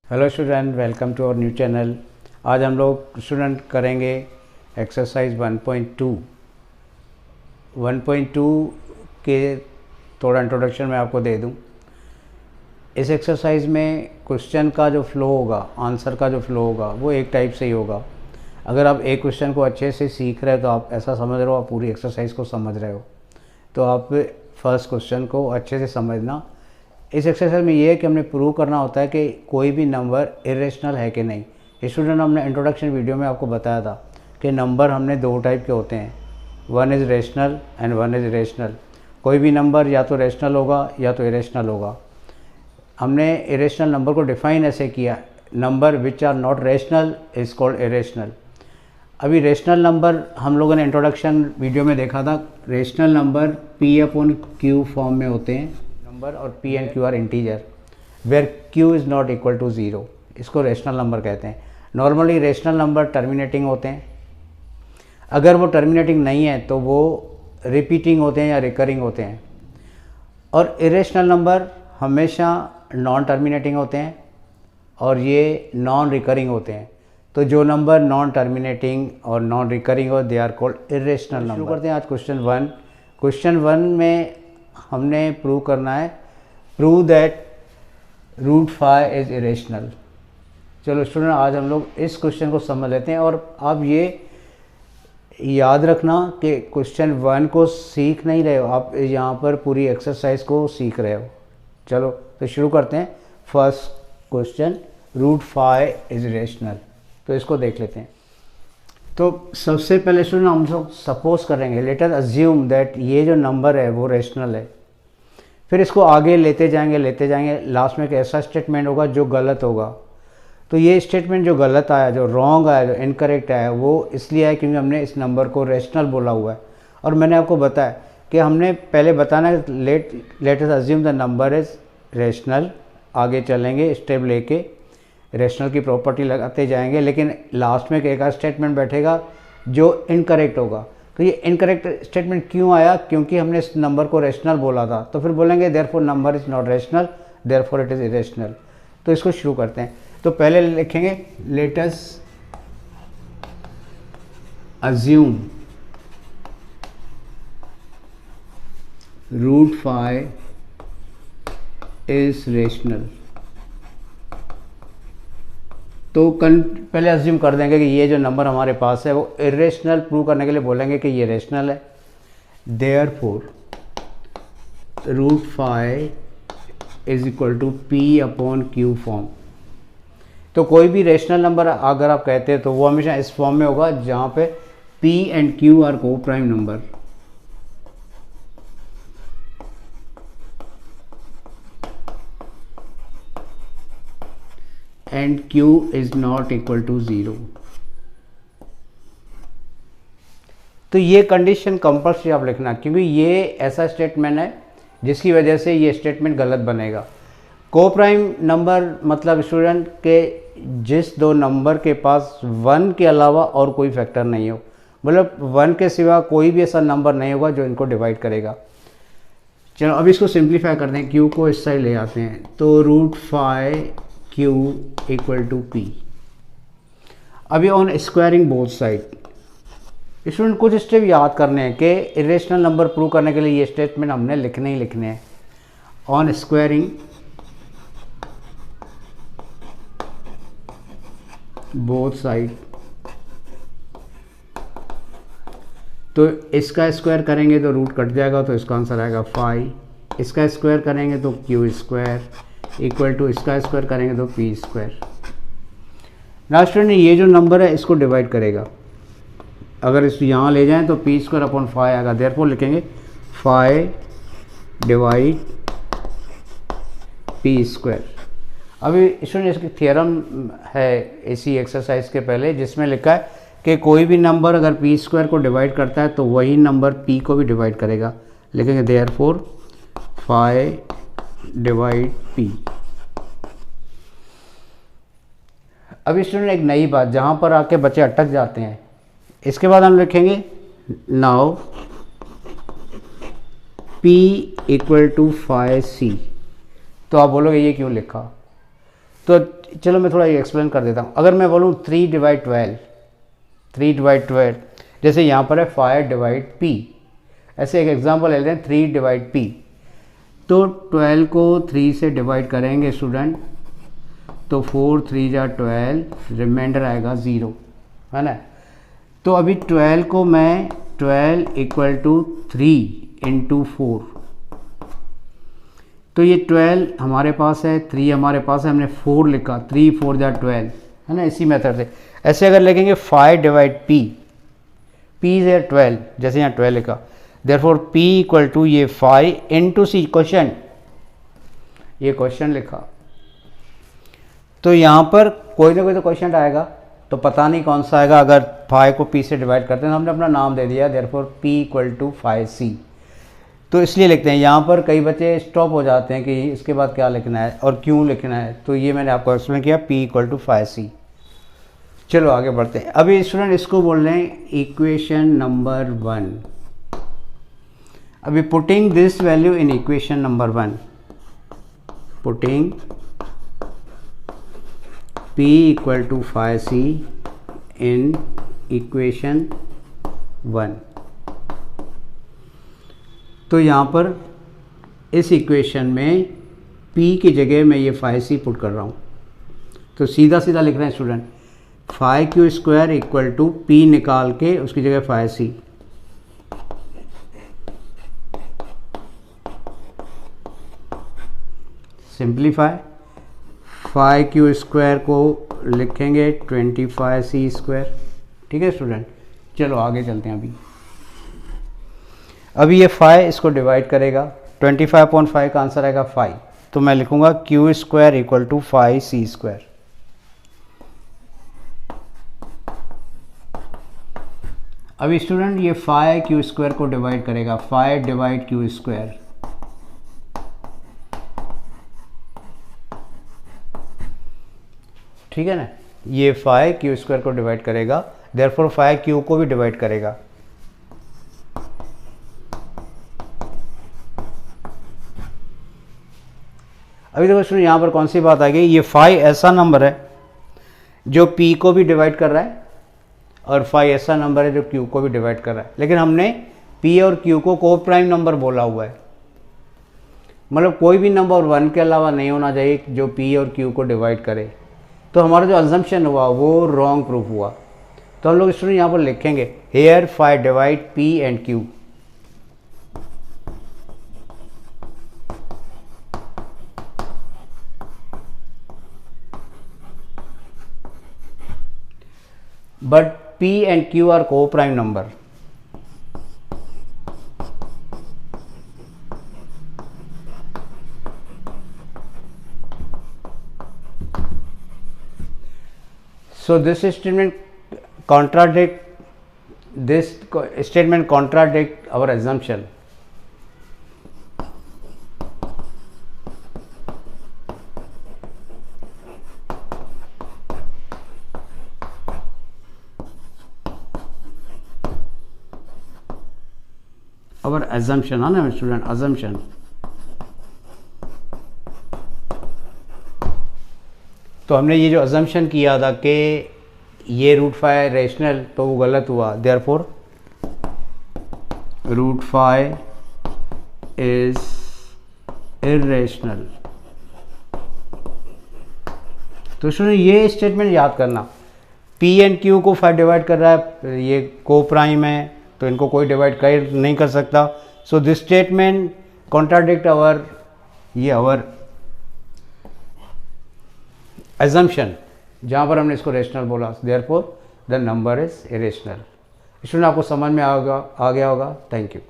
Hello student, welcome to our new channel. आज हम लोग स्टूडेंट करेंगे एक्सरसाइज 1.2 के थोड़ा इंट्रोडक्शन मैं आपको दे दूं। इस एक्सरसाइज में क्वेश्चन का जो फ्लो होगा, आंसर का जो फ्लो होगा वो एक टाइप से ही होगा। अगर आप एक क्वेश्चन को अच्छे से सीख रहे हो तो आप ऐसा समझ रहे हो आप पूरी एक्सरसाइज को समझ रहे हो, तो आप फर्स्ट क्वेश्चन को अच्छे से समझना। इस एक्सरसाइज में ये है कि हमने प्रूव करना होता है कि कोई भी नंबर इरेशनल है कि नहीं। स्टूडेंट, हमने इंट्रोडक्शन वीडियो में आपको बताया था कि नंबर हमने दो टाइप के होते हैं, one is rational and one is irrational. कोई भी नंबर या तो रेशनल होगा या तो इरेशनल होगा। हमने इरेशनल नंबर को डिफाइन ऐसे किया, number which are not rational is called irrational. अभी रेशनल नंबर हम लोगों ने इंट्रोडक्शन वीडियो में देखा था, रेशनल नंबर P/Q फॉर्म में होते हैं नंबर, और P and Q are integer where Q is not equal to zero. इसको रेशनल नंबर कहते हैं। नॉर्मली रेशनल नंबर टर्मिनेटिंग होते हैं, अगर वो टर्मिनेटिंग नहीं है तो वो रिपीटिंग होते हैं या रिकरिंग होते हैं। और इरेशनल नंबर हमेशा नॉन टर्मिनेटिंग होते हैं और ये नॉन रिकरिंग होते हैं। तो जो नंबर नॉन टर्मिनेटिंग और नॉन रिकरिंग हो they are called irrational number. शुरू करते हैं आज क्वेश्चन वन में हमने प्रूव करना है, प्रूव दैट √5 इज़ इरेशनल। चलो स्टूडेंट, आज हम लोग इस क्वेश्चन को समझ लेते हैं। और आप ये याद रखना कि क्वेश्चन वन को सीख नहीं रहे हो आप, यहाँ पर पूरी एक्सरसाइज को सीख रहे हो। चलो तो शुरू करते हैं। First question, √5 is irrational. तो इसको देख लेते हैं। तो सबसे पहले स्टूडेंट हम लोग सपोज करेंगे, लेट अस अज्यूम दैट ये जो नंबर है वो रेशनल है। फिर इसको आगे लेते जाएंगे, लास्ट में एक ऐसा स्टेटमेंट होगा जो गलत होगा। तो ये स्टेटमेंट जो गलत आया, जो रॉन्ग आया, जो इनकरेक्ट आया, वो इसलिए है क्योंकि हमने इस नंबर को रेशनल बोला हुआ है। और मैंने आपको बताया कि हमने पहले बताना है let us assume the number is rational. आगे चलेंगे स्टेप लेके, रेशनल की प्रॉपर्टी लगाते जाएंगे, लेकिन लास्ट में एक स्टेटमेंट बैठेगा जो इनकरेक्ट होगा। तो ये इनकरेक्ट स्टेटमेंट क्यों आया? क्योंकि हमने इस नंबर को रेशनल बोला था। तो फिर बोलेंगे therefore number is not rational, therefore it is irrational. तो इसको शुरू करते हैं। तो पहले लिखेंगे let us assume √5 is rational. तो पहले अज्यूम कर देंगे कि ये जो नंबर हमारे पास है वो इरेशनल, प्रूव करने के लिए बोलेंगे कि ये रेशनल है। Therefore √5 is equal to P/Q form. तो कोई भी रेशनल नंबर अगर आप कहते हैं तो वो हमेशा इस फॉर्म में होगा जहाँ पे P and Q are coprime number. And Q is not equal to 0। तो ये कंडीशन कंपल्सरी आप लिखना, क्योंकि ये ऐसा स्टेटमेंट है जिसकी वजह से ये स्टेटमेंट गलत बनेगा। को प्राइम नंबर मतलब स्टूडेंट के जिस दो नंबर के पास 1 के अलावा और कोई फैक्टर नहीं हो, मतलब 1 के सिवा कोई भी ऐसा नंबर नहीं होगा जो इनको डिवाइड करेगा। चलो अब इसको सिंप्लीफाई करते हैं, Q को इस साइड ले आते हैं। तो √5 Q इक्वल टू P। अभी on squaring both side, student कुछ स्टेप याद करने हैं कि इरेशनल नंबर प्रूव करने के लिए ये स्टेटमेंट हमने लिखने ही लिखने हैं। ऑन स्क्वायरिंग बोथ साइड, तो इसका स्क्वायर करेंगे तो रूट कट जाएगा, तो इसका आंसर आएगा 5। इसका स्क्वायर करेंगे तो Q² इक्वल टू इसका स्क्वायर करेंगे तो P²। ना स्टूडेंट ये जो नंबर है इसको डिवाइड करेगा, अगर इस यहाँ ले जाएं तो P²/5 आएगा। देयरफॉर लिखेंगे 5 डिवाइड P²। अभी स्टूडेंट इसकी थ्योरम है इसी एक्सरसाइज के पहले, जिसमें लिखा है कि कोई भी नंबर अगर P² को डिवाइड करता है तो वही नंबर P को भी डिवाइड करेगा। लिखेंगे देयरफॉर 5 डिवाइड P। अभी स्टूडेंट एक नई बात, जहाँ पर आके बच्चे अटक जाते हैं, इसके बाद हम लिखेंगे नाउ P = 5C। तो आप बोलोगे ये क्यों लिखा? तो चलो मैं थोड़ा एक्सप्लेन कर देता हूँ। अगर मैं बोलूँ 3/12, जैसे यहाँ पर है 5/P, ऐसे एक एग्जांपल ले लें 3/P। तो 12 को 3 से डिवाइड करेंगे स्टूडेंट, तो 4 3 जा 12, रिमाइंडर आएगा 0, है ना। तो अभी 12 को मैं 12 = 3 × 4, तो ये 12 हमारे पास है, 3 हमारे पास है, हमने 4 लिखा, 3 4 जा 12, है ना। इसी मेथड से ऐसे अगर लिखेंगे 5/P, P is 12, जैसे यहाँ 12 लिखा, देयरफॉर P = ये 5 × C, क्वेश्चन, ये क्वेश्चन लिखा। तो यहाँ पर कोई ना कोई तो क्वेश्चन आएगा, तो पता नहीं कौन सा आएगा। अगर 5 को P से डिवाइड करते हैं तो हमने अपना नाम दे दिया, देयरफॉर P = 5C। तो इसलिए लिखते हैं। यहाँ पर कई बच्चे स्टॉप हो जाते हैं कि इसके बाद क्या लिखना है और क्यों लिखना है, तो ये मैंने आपको एक्सप्लेन किया, P = 5C। चलो आगे बढ़ते हैं। अभी स्टूडेंट इसको बोल रहे हैं इक्वेशन नंबर 1। अभी putting this value in equation number 1, putting P = 5C in equation 1। तो यहाँ पर इस इक्वेशन में P की जगह मैं ये 5C पुट कर रहा हूँ। तो सीधा सीधा लिख रहे हैं स्टूडेंट, 5Q² = P निकाल के उसकी जगह 5C। सिंप्लीफाई, 5Q² को लिखेंगे 25C²। ठीक है स्टूडेंट, चलो आगे चलते हैं। अभी ये 5 इसको डिवाइड करेगा, 25/5 का आंसर आएगा 5, तो मैं लिखूंगा Q² = 5C²। अभी स्टूडेंट ये 5Q² को डिवाइड करेगा, 5/Q², ठीक है ना। ये 5Q² को डिवाइड करेगा, देयरफॉर 5Q को भी डिवाइड करेगा। अभी देखो स्टूडेंट यहाँ पर कौन सी बात आ गई, ये 5 ऐसा नंबर है जो P को भी डिवाइड कर रहा है और 5 ऐसा नंबर है जो Q को भी डिवाइड कर रहा है, लेकिन हमने P और Q को कोप्राइम नंबर बोला हुआ है। मतलब कोई भी नंबर 1 के अलावा नहीं होना चाहिए जो P और Q को डिवाइड करे। तो हमारा जो अजम्पशन हुआ वो रॉन्ग प्रूफ हुआ। तो हम लोग स्टूडेंट यहाँ पर लिखेंगे here 5 divide P and Q। But P and Q are co-prime number. So this statement contradict our assumption. Our assumption, है ना स्टूडेंट, assumption। तो हमने ये जो assumption किया था कि ये √5 रेशनल, तो वो गलत हुआ। Therefore √5 is irrational. तो स्टूडेंट ये स्टेटमेंट याद करना, P एंड Q को 5 डिवाइड कर रहा है, ये को प्राइम है तो इनको कोई डिवाइड कर नहीं कर सकता। So this statement contradict our assumption, जहाँ पर हमने इसको रेशनल बोला। Therefore the number is irrational. Student आपको समझ में आ गया होगा। Thank you.